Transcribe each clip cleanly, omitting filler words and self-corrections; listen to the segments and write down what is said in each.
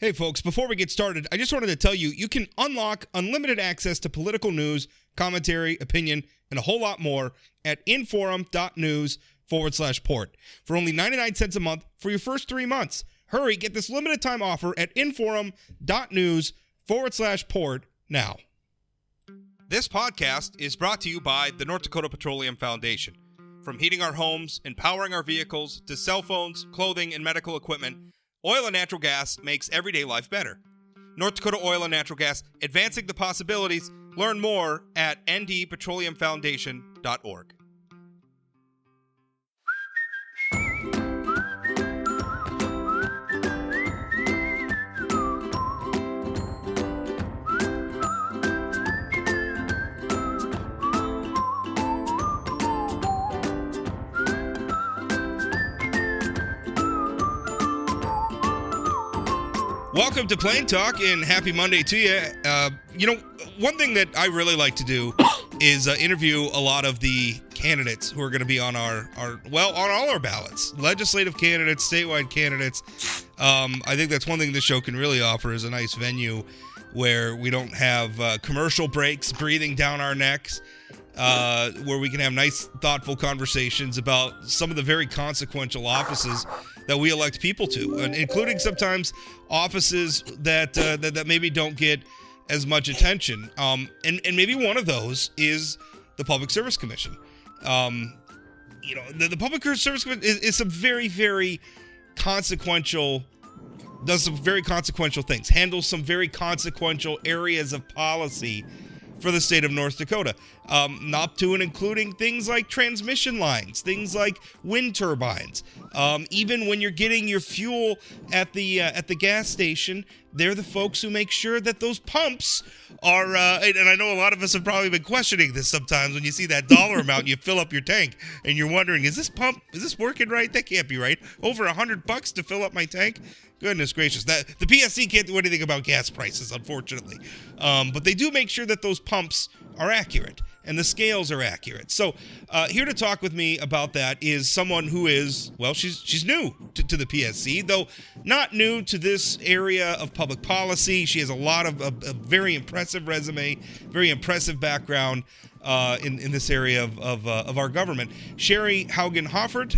Hey folks, before we get started, I just wanted to tell you, you can unlock unlimited access to political news, commentary, opinion, and a whole lot more at inforum.news/port for only 99 cents a month for your first 3 months. Hurry, get this limited time offer at inforum.news/port now. This podcast is brought to you by the North Dakota Petroleum Foundation. From heating our homes, empowering our vehicles, to cell phones, clothing, and medical equipment, oil and natural gas makes everyday life better. North Dakota Oil and Natural Gas, advancing the possibilities. Learn more at ndpetroleumfoundation.org. Welcome to Plain Talk and happy Monday to you. One thing that I really like to do is interview a lot of the candidates who are going to be on on all our ballots. Legislative candidates, statewide candidates. I think that's one thing this show can really offer is a nice venue where we don't have commercial breaks breathing down our necks, where we can have nice, thoughtful conversations about some of the very consequential offices that we elect people to, and including sometimes offices that maybe don't get as much attention. And maybe one of those is the Public Service Commission. The Public Service Commission is some very, very consequential, does some very consequential things, handles some very consequential areas of policy for the state of North Dakota, not to and including things like transmission lines, things like wind turbines. Even when you're getting your fuel at the gas station, they're the folks who make sure that those pumps are. And I know a lot of us have probably been questioning this sometimes when you see that dollar amount, and you fill up your tank, and you're wondering, is this working right? That can't be right. Over $100 to fill up my tank. Goodness gracious. The PSC can't do anything about gas prices, unfortunately. But they do make sure that those pumps are accurate and the scales are accurate. So here to talk with me about that is someone who is, well, she's new to the PSC, though not new to this area of public policy. She has a lot of a very impressive resume, very impressive background in this area of our government. Sheri Haugen-Hoffart,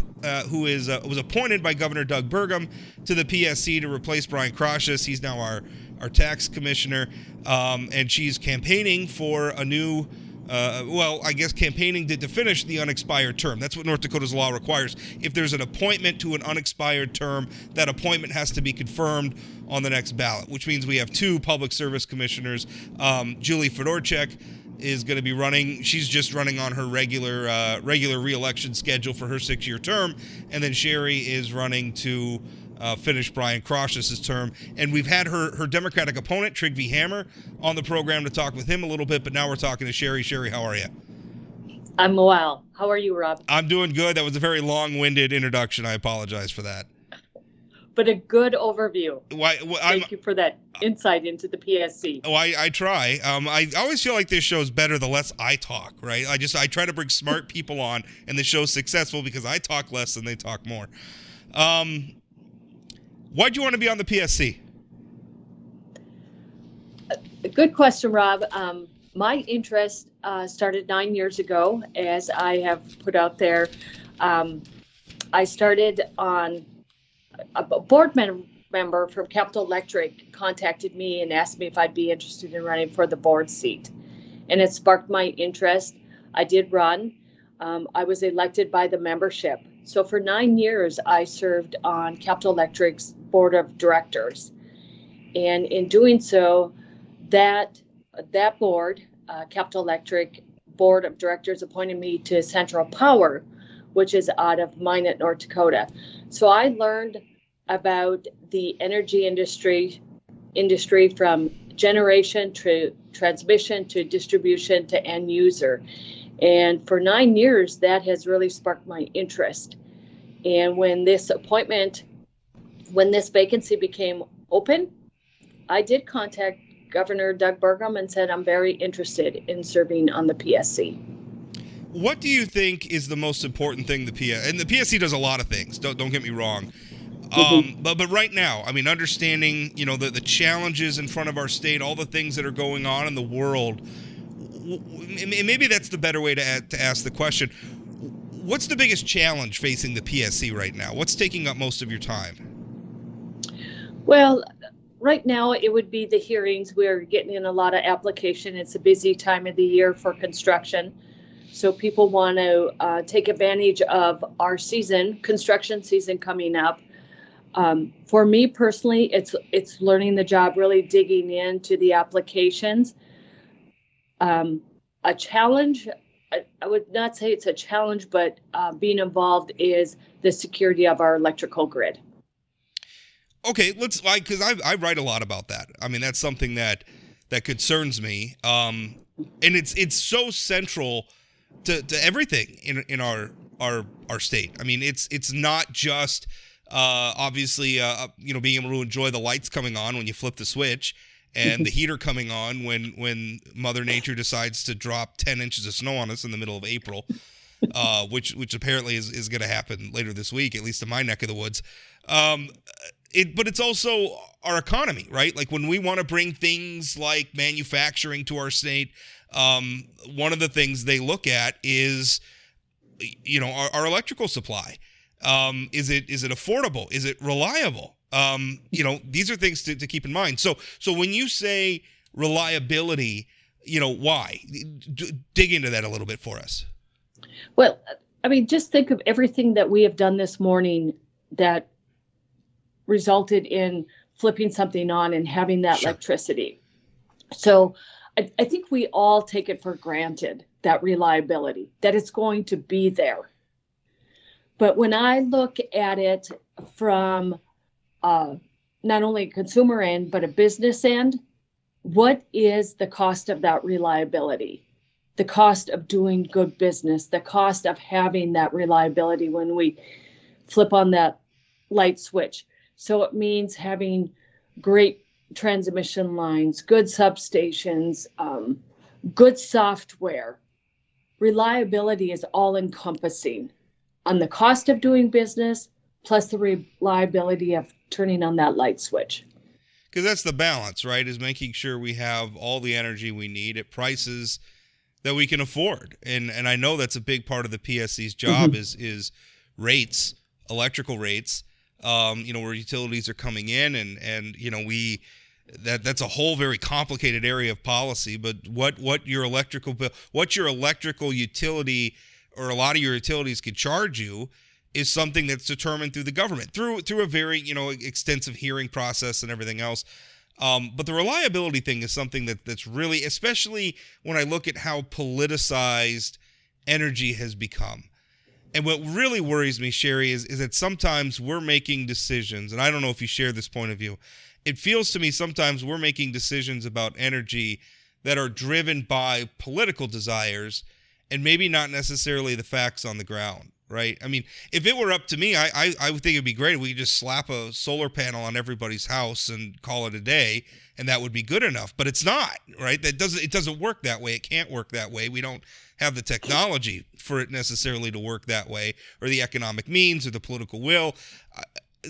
who was appointed by Governor Doug Burgum to the PSC to replace Brian Kroshus. He's now our tax commissioner, and she's campaigning for a new, campaigning to finish the unexpired term. That's what North Dakota's law requires. If there's an appointment to an unexpired term, that appointment has to be confirmed on the next ballot, which means we have two public service commissioners. Julie Fedorchak is going to be running. She's just running on her regular re-election schedule for her 6-year term, and then Sheri is running to finish Brian Kroshus' term. And we've had her Democratic opponent, Trygve Hammer, on the program to talk with him a little bit, but now we're talking to Sheri. Sheri, how are you? I'm well. How are you, Rob? I'm doing good. That was a very long-winded introduction. I apologize for that. But a good overview. Thank you for that insight into the PSC. Oh, I try. I always feel like this show's better the less I talk, right? I try to bring smart people on, and the show's successful because I talk less and they talk more. Why'd you want to be on the PSC? A good question, Rob. My interest started 9 years ago, as I have put out there. I started on a board member from Capital Electric contacted me and asked me if I'd be interested in running for the board seat. And it sparked my interest. I did run. I was elected by the membership. So for 9 years, I served on Capital Electric's board of directors. And in doing so, that board, Capital Electric board of directors, appointed me to Central Power, which is out of Minot, North Dakota. So I learned about the energy industry from generation to transmission to distribution to end user. And for 9 years, that has really sparked my interest. And when this vacancy became open, I did contact Governor Doug Burgum and said, I'm very interested in serving on the PSC. What do you think is the most important thing and the PSC does a lot of things, don't get me wrong. But right now, I mean, understanding, the challenges in front of our state, all the things that are going on in the world, maybe that's the better way to ask the question. What's the biggest challenge facing the PSC right now? What's taking up most of your time? Well, right now it would be the hearings. We're getting in a lot of application. It's a busy time of the year for construction. So people want to take advantage of our construction season coming up. For me personally, it's learning the job, really digging into the applications. A challenge, I would not say it's a challenge, but being involved is the security of our electrical grid. Okay, because I write a lot about that. I mean, that's something that concerns me, and it's so central to everything in our state. I mean, it's not just obviously being able to enjoy the lights coming on when you flip the switch, and the heater coming on when Mother Nature decides to drop 10 inches of snow on us in the middle of April, which apparently is going to happen later this week, at least in my neck of the woods. But it's also our economy, right? Like when we want to bring things like manufacturing to our state, one of the things they look at is, our electrical supply. Is it affordable? Is it reliable? These are things to keep in mind. So when you say reliability, why? Dig into that a little bit for us. Well, I mean, just think of everything that we have done this morning that resulted in flipping something on and having that electricity. So I think we all take it for granted, that reliability, that it's going to be there. But when I look at it from not only a consumer end, but a business end, what is the cost of that reliability? The cost of doing good business, the cost of having that reliability when we flip on that light switch. So it means having great transmission lines, good substations, good software. Reliability is all encompassing on the cost of doing business, plus the reliability of turning on that light switch. Because that's the balance, right? Is making sure we have all the energy we need at prices that we can afford. And I know that's a big part of the PSC's job is rates, electrical rates, where utilities are coming in and that's a whole very complicated area of policy, but what your electrical bill, what your electrical utility or a lot of your utilities could charge you is something that's determined through the government, through a very, extensive hearing process and everything else. But the reliability thing is something that's really, especially when I look at how politicized energy has become. And what really worries me, Sheri, is that sometimes we're making decisions, and I don't know if you share this point of view. It feels to me sometimes we're making decisions about energy that are driven by political desires and maybe not necessarily the facts on the ground, right? I mean, if it were up to me, I would think it'd be great if we could just slap a solar panel on everybody's house and call it a day, and that would be good enough. But it's not, right? It doesn't work that way. It can't work that way. We don't have the technology for it necessarily to work that way, or the economic means, or the political will.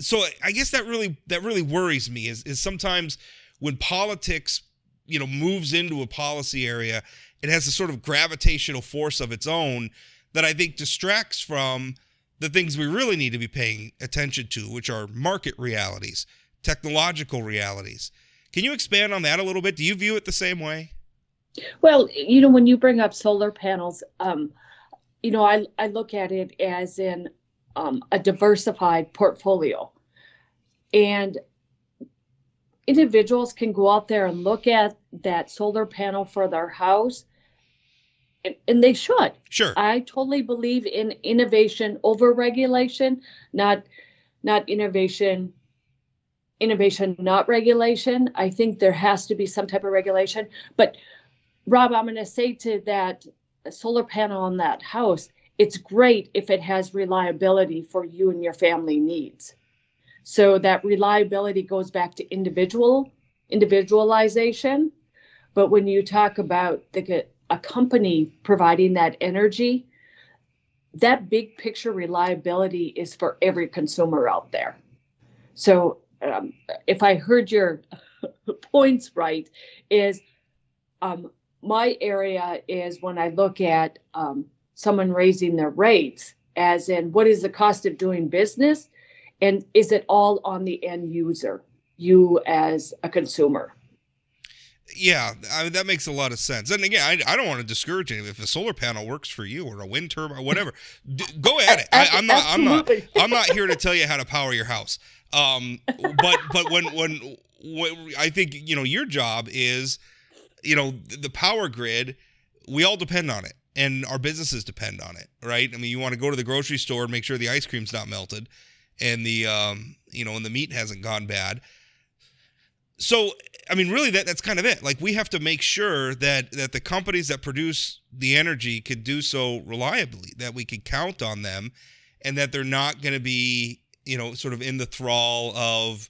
So I guess that really worries me is sometimes when politics, moves into a policy area, it has a sort of gravitational force of its own that I think distracts from the things we really need to be paying attention to, which are market realities, technological realities. Can you expand on that a little bit? Do you view it the same way? Well, when you bring up solar panels, I look at it as in a diversified portfolio. And individuals can go out there and look at that solar panel for their house, and they should. Sure. I totally believe in innovation over regulation, not innovation, not regulation. I think there has to be some type of regulation. But Rob, I'm going to say to that solar panel on that house, it's great if it has reliability for you and your family needs. So that reliability goes back to individualization. But when you talk about a company providing that energy, that big picture reliability is for every consumer out there. So if I heard your points right, is my area is when I look at someone raising their rates, as in what is the cost of doing business, and is it all on the end user, you as a consumer? Yeah, I mean, that makes a lot of sense. And again, I don't want to discourage anything. If a solar panel works for you or a wind turbine or whatever, go at it. I'm not here to tell you how to power your house. But when I think, your job is, the power grid, we all depend on it and our businesses depend on it, right? I mean, you want to go to the grocery store and make sure the ice cream's not melted and and the meat hasn't gone bad. So, I mean, really, that's kind of it. Like, we have to make sure that the companies that produce the energy could do so reliably, that we could count on them, and that they're not going to be, sort of in the thrall of,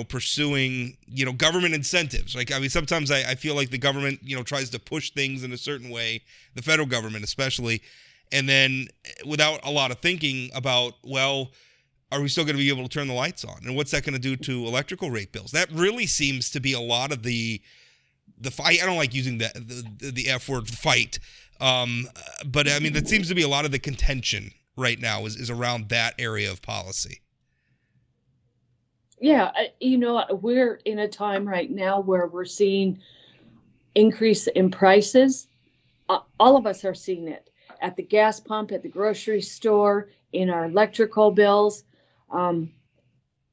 pursuing, government incentives. Like, I mean, sometimes I feel like the government, tries to push things in a certain way, the federal government especially, and then without a lot of thinking about, well, are we still going to be able to turn the lights on? And what's that going to do to electrical rate bills? That really seems to be a lot of the fight. I don't like using the F word, fight. But I mean, that seems to be a lot of the contention right now is around that area of policy. Yeah, we're in a time right now where we're seeing increase in prices. All of us are seeing it at the gas pump, at the grocery store, in our electrical bills.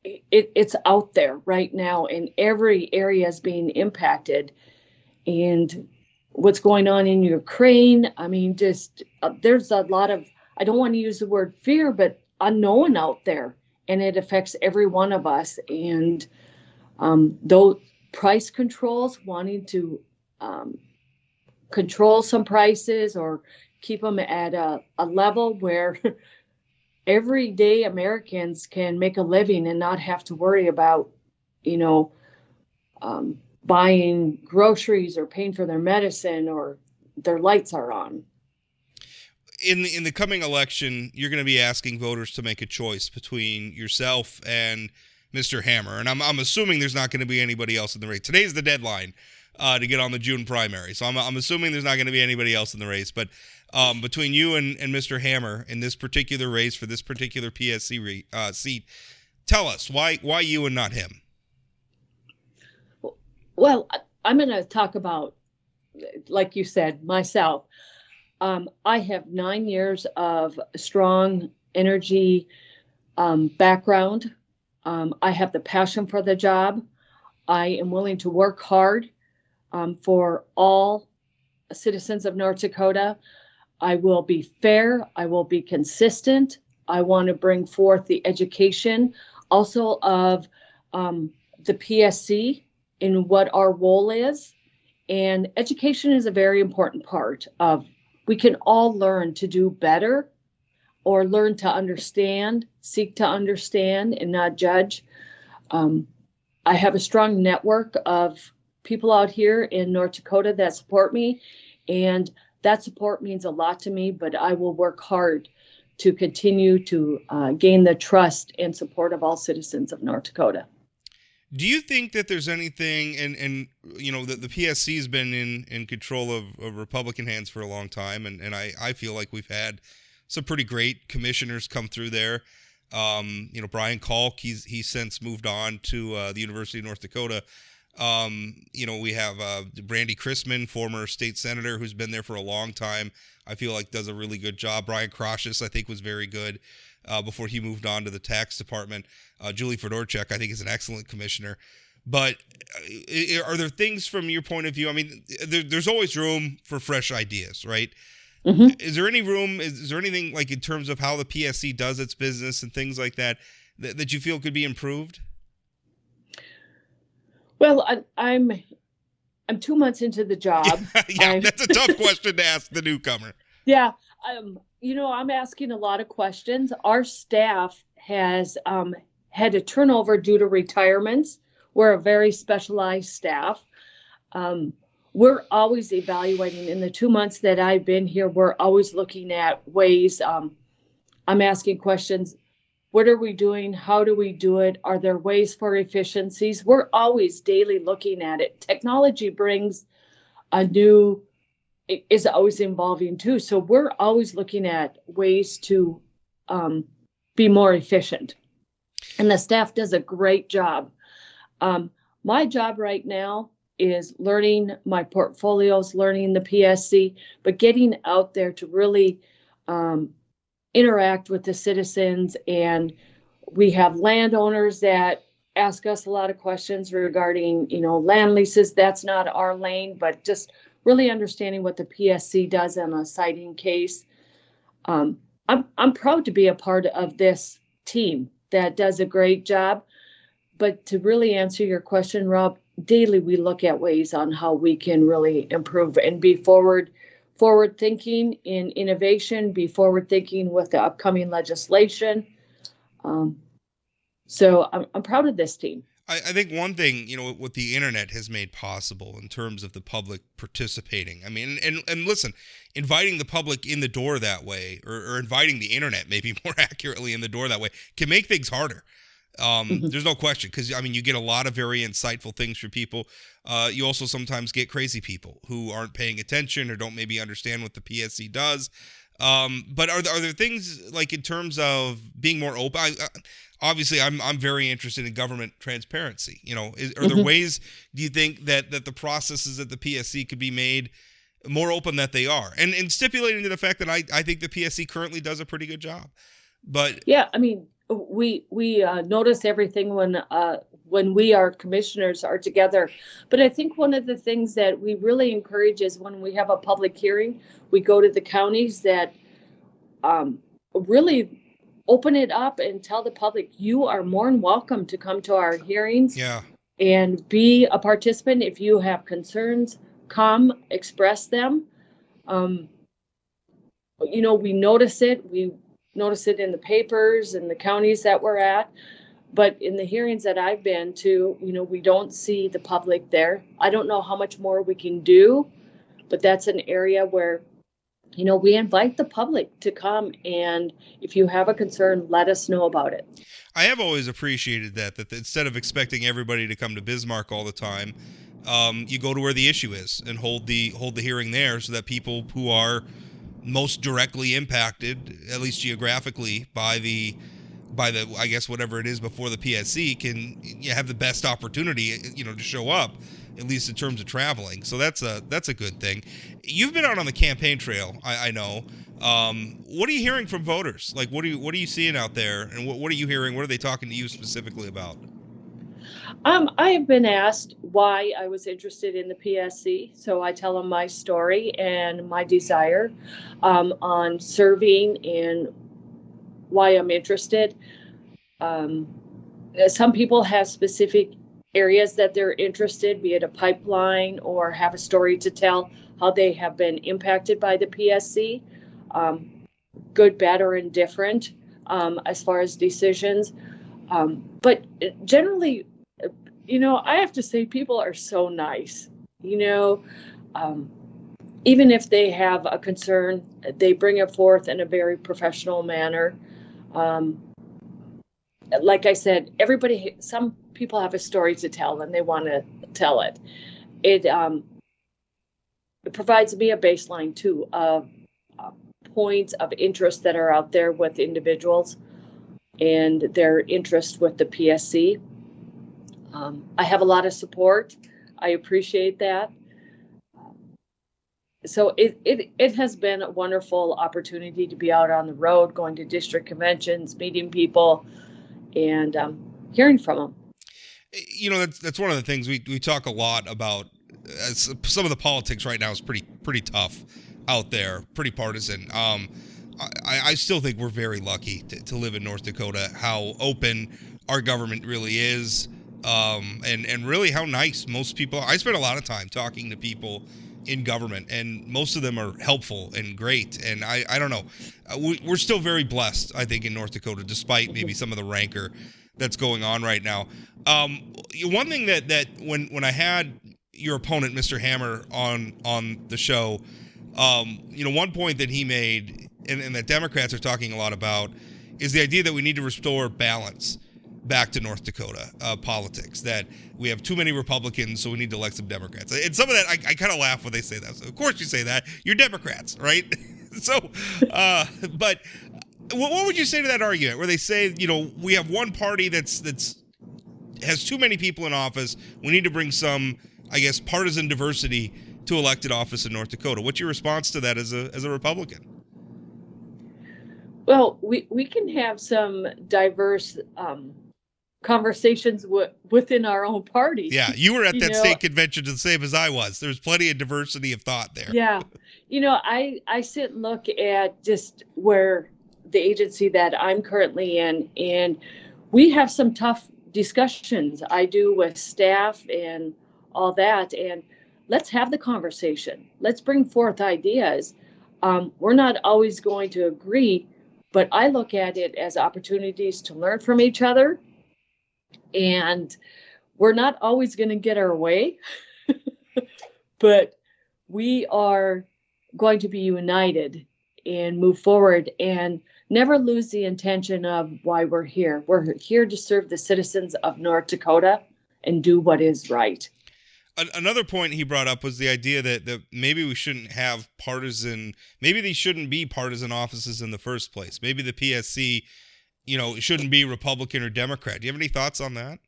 It's out there right now, and every area is being impacted. And what's going on in Ukraine, I mean, just there's a lot of, I don't want to use the word fear, but unknown out there, and it affects every one of us. And those price controls, wanting to control some prices or keep them at a level where everyday Americans can make a living and not have to worry about, buying groceries or paying for their medicine or their lights are on. In the coming election, you're going to be asking voters to make a choice between yourself and Mr. Hammer. And I'm assuming there's not going to be anybody else in the race. Today's the deadline to get on the June primary. So I'm assuming there's not going to be anybody else in the race. But between you and Mr. Hammer in this particular race for this particular PSC seat, tell us why you and not him. Well, I'm going to talk about, like you said, myself. I have 9 years of strong energy background. I have the passion for the job. I am willing to work hard for all citizens of North Dakota. I will be fair. I will be consistent. I want to bring forth the education also of the PSC in what our role is. And education is a very important part of, we can all learn to do better or learn to understand, seek to understand and not judge. I have a strong network of people out here in North Dakota that support me, and that support means a lot to me, but I will work hard to continue to gain the trust and support of all citizens of North Dakota. Do you think that there's anything, and the PSC has been in control of Republican hands for a long time, and I feel like we've had some pretty great commissioners come through there. Brian Kalk, he's since moved on to the University of North Dakota. We have Brandy Chrisman, former state senator, who's been there for a long time. I feel like does a really good job. Brian Kroshus, I think, was very good before he moved on to the tax department. Julie Fedorchuk, I think, is an excellent commissioner. But are there things from your point of view? I mean, there's always room for fresh ideas, right? Mm-hmm. Is there any room? Is there anything like in terms of how the PSC does its business and things like that that you feel could be improved? Well, I'm 2 months into the job. Yeah, that's a tough question to ask the newcomer. Yeah, I'm asking a lot of questions. Our staff has had a turnover due to retirements. We're a very specialized staff. We're always evaluating. In the 2 months that I've been here, we're always looking at ways. I'm asking questions. What are we doing? How do we do it? Are there ways for efficiencies? We're always daily looking at it. Technology brings is always evolving too. So we're always looking at ways to be more efficient. And the staff does a great job. My job right now is learning my portfolios, learning the PSC, but getting out there to really interact with the citizens. And we have landowners that ask us a lot of questions regarding, land leases. That's not our lane, but just really understanding what the PSC does on a siting case. I'm proud to be a part of this team that does a great job. But to really answer your question, Rob, daily we look at ways on how we can really improve and be forward thinking in innovation, be forward thinking with the upcoming legislation. So I'm proud of this team. I think one thing, what the internet has made possible in terms of the public participating. I mean, and listen, inviting the public in the door that way, or inviting the internet maybe more accurately in the door that way, can make things harder. There's no question, because you get a lot of very insightful things from people. You also sometimes get crazy people who aren't paying attention or don't maybe understand what the PSC does. But are there things like in terms of being more open? Obviously, I'm very interested in government transparency. Are there ways, do you think, that the processes at the PSC could be made more open than they are, and stipulating to the fact that I think the PSC currently does a pretty good job. But yeah, we notice everything when we, our commissioners, are together. But I think one of the things that we really encourage is when we have a public hearing, we go to the counties that really open it up and tell the public, you are more than welcome to come to our hearings. Yeah. And be a participant. If you have concerns, come express them. We notice it. We notice it in the papers and the counties that we're at. But in the hearings that I've been to, we don't see the public there. I don't know how much more we can do, but that's an area where, we invite the public to come. And if you have a concern, let us know about it. I have always appreciated that instead of expecting everybody to come to Bismarck all the time, you go to where the issue is and hold the hearing there, so that people who are most directly impacted, at least geographically, by the I guess whatever it is before the PSC, can have the best opportunity to show up, at least in terms of traveling. So that's a good thing. You've been out on the campaign trail, I know. What are you hearing from voters? Like, what are you seeing out there, and what are you hearing? What are they talking to you specifically about? I have been asked why I was interested in the PSC, so I tell them my story and my desire on serving and why I'm interested. Some people have specific areas that they're interested, be it a pipeline or have a story to tell how they have been impacted by the PSC, good, bad, or indifferent as far as decisions. But generally, I have to say people are so nice, even if they have a concern, they bring it forth in a very professional manner. Like I said, some people have a story to tell and they want to tell it. It provides me a baseline too of points of interest that are out there with individuals and their interest with the PSC. I have a lot of support. I appreciate that. So it has been a wonderful opportunity to be out on the road, going to district conventions, meeting people, and hearing from them. That's one of the things we talk a lot about. Some of the politics right now is pretty tough out there, pretty partisan. I still think we're very lucky to live in North Dakota, how open our government really is. And really how nice most people are. I spend a lot of time talking to people in government, and most of them are helpful and great. And I don't know, we're still very blessed, I think, in North Dakota, despite maybe some of the rancor that's going on right now. One thing that when I had your opponent, Mr. Hammer, on the show, one point that he made, and that Democrats are talking a lot about, is the idea that we need to restore balance back to North Dakota politics, that we have too many Republicans, so we need to elect some Democrats. And some of that, I kind of laugh when they say that. So of course you say that. You're Democrats, right? So, but what would you say to that argument where they say, we have one party that's has too many people in office. We need to bring some, I guess, partisan diversity to elected office in North Dakota. What's your response to that as a Republican? Well, we can have some diverse conversations within our own party. Yeah, you were at that state convention the same as I was. There's plenty of diversity of thought there. Yeah. I sit and look at just where the agency that I'm currently in, and we have some tough discussions. I do with staff and all that, and let's have the conversation. Let's bring forth ideas. We're not always going to agree, but I look at it as opportunities to learn from each other. And we're not always going to get our way, but we are going to be united and move forward and never lose the intention of why we're here. We're here to serve the citizens of North Dakota and do what is right. Another point he brought up was the idea that maybe we shouldn't have maybe these shouldn't be partisan offices in the first place. Maybe the PSC, shouldn't be Republican or Democrat. Do you have any thoughts on that?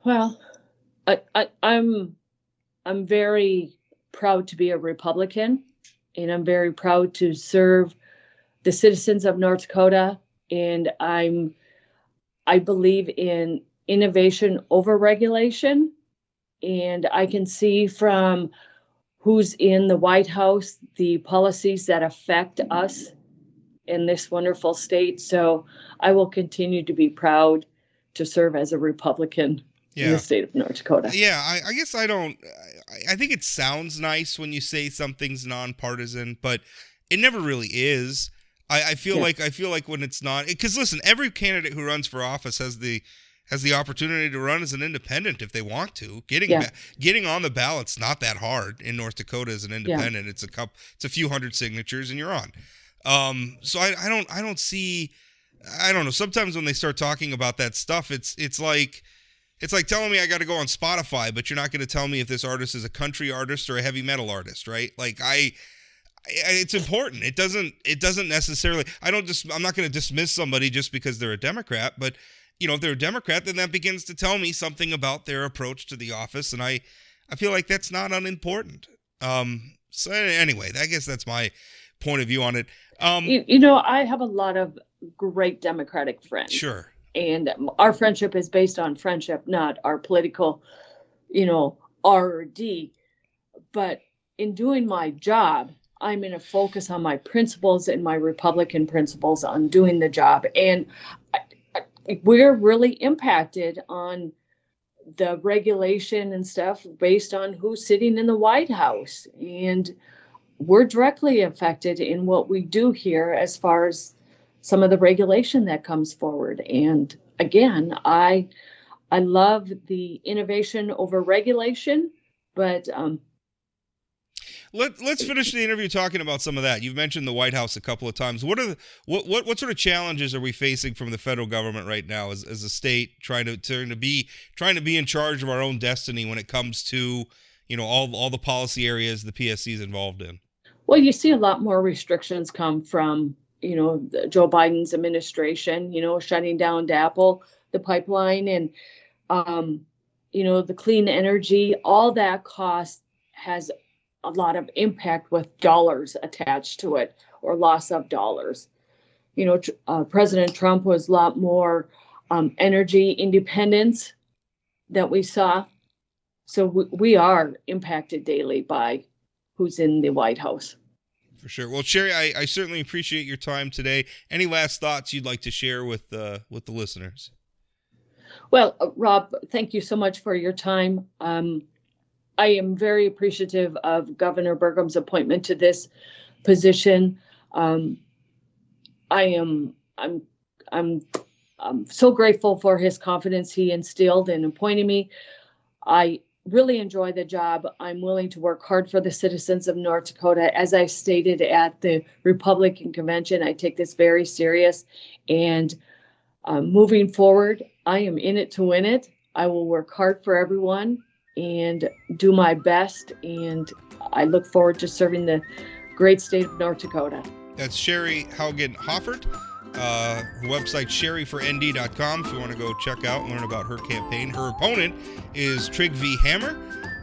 Well, I'm very proud to be a Republican, and I'm very proud to serve the citizens of North Dakota. And I believe in innovation over regulation. And I can see from who's in the White House the policies that affect us in this wonderful state. So I will continue to be proud to serve as a Republican in the state of North Dakota. Yeah, I guess I think it sounds nice when you say something's nonpartisan, but it never really is. I feel like when it's not, because listen, every candidate who runs for office has the opportunity to run as an independent if they want to. Getting on the ballot's not that hard in North Dakota as an independent. It's a few hundred signatures and you're on. So I don't see, I don't know. Sometimes when they start talking about that stuff, it's like telling me I got to go on Spotify, but you're not going to tell me if this artist is a country artist or a heavy metal artist, right? Like it's important. It doesn't necessarily, I'm not going to dismiss somebody just because they're a Democrat, but if they're a Democrat, then that begins to tell me something about their approach to the office. And I feel like that's not unimportant. So anyway, I guess that's my point of view on it. I have a lot of great Democratic friends. Sure. And our friendship is based on friendship, not our political, R or D. But in doing my job, I'm going to focus on my principles and my Republican principles on doing the job. And we're really impacted on the regulation and stuff based on who's sitting in the White House. And we're directly affected in what we do here as far as some of the regulation that comes forward. And again, I love the innovation over regulation, but let's finish the interview talking about some of that. You've mentioned the White House a couple of times. What sort of challenges are we facing from the federal government right now as a state trying to be in charge of our own destiny when it comes to all the policy areas the PSC is involved in? Well, you see a lot more restrictions come from Joe Biden's administration, shutting down DAPL, the pipeline, and, the clean energy, all that cost has a lot of impact with dollars attached to it or loss of dollars. President Trump was a lot more energy independence that we saw. So we are impacted daily by who's in the White House. For sure. Well, Sheri, I certainly appreciate your time today. Any last thoughts you'd like to share with the listeners? Well, Rob, thank you so much for your time. I am very appreciative of Governor Burgum's appointment to this position. I'm so grateful for his confidence he instilled in appointing me. I really enjoy the job. I'm willing to work hard for the citizens of North Dakota. As I stated at the Republican convention, I take this very serious, and moving forward, I am in it to win it. I will work hard for everyone and do my best, and I look forward to serving the great state of North Dakota. That's Sheri Haugen-Hoffart. Her website, sherryfornd.com, if you want to go check out and learn about her campaign. Her opponent is Trig V. Hammer,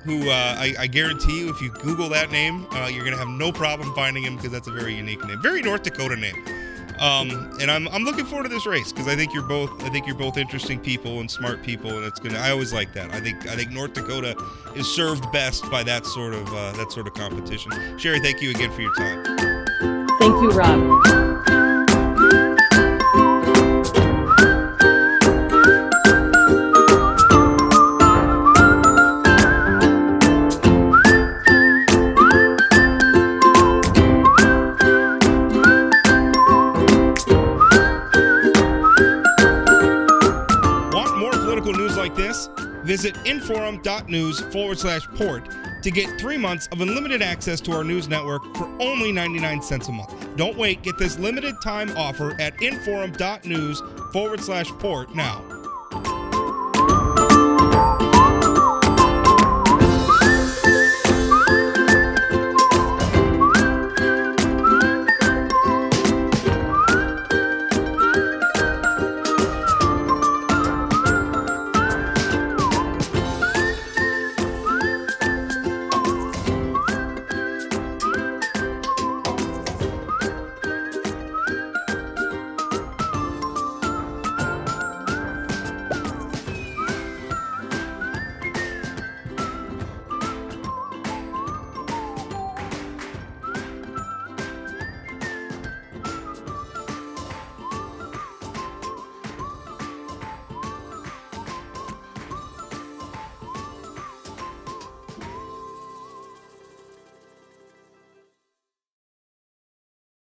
who I guarantee you, if you Google that name, you're going to have no problem finding him, because that's a very unique name. Very North Dakota name. And I'm looking forward to this race, because I think you're both interesting people and smart people, and I always like that. I think North Dakota is served best by that sort of competition. Sheri, thank you again for your time. Thank you, Rob. Visit inforum.news/port to get 3 months of unlimited access to our news network for only 99 cents a month. Don't wait. Get this limited time offer at inforum.news/port now.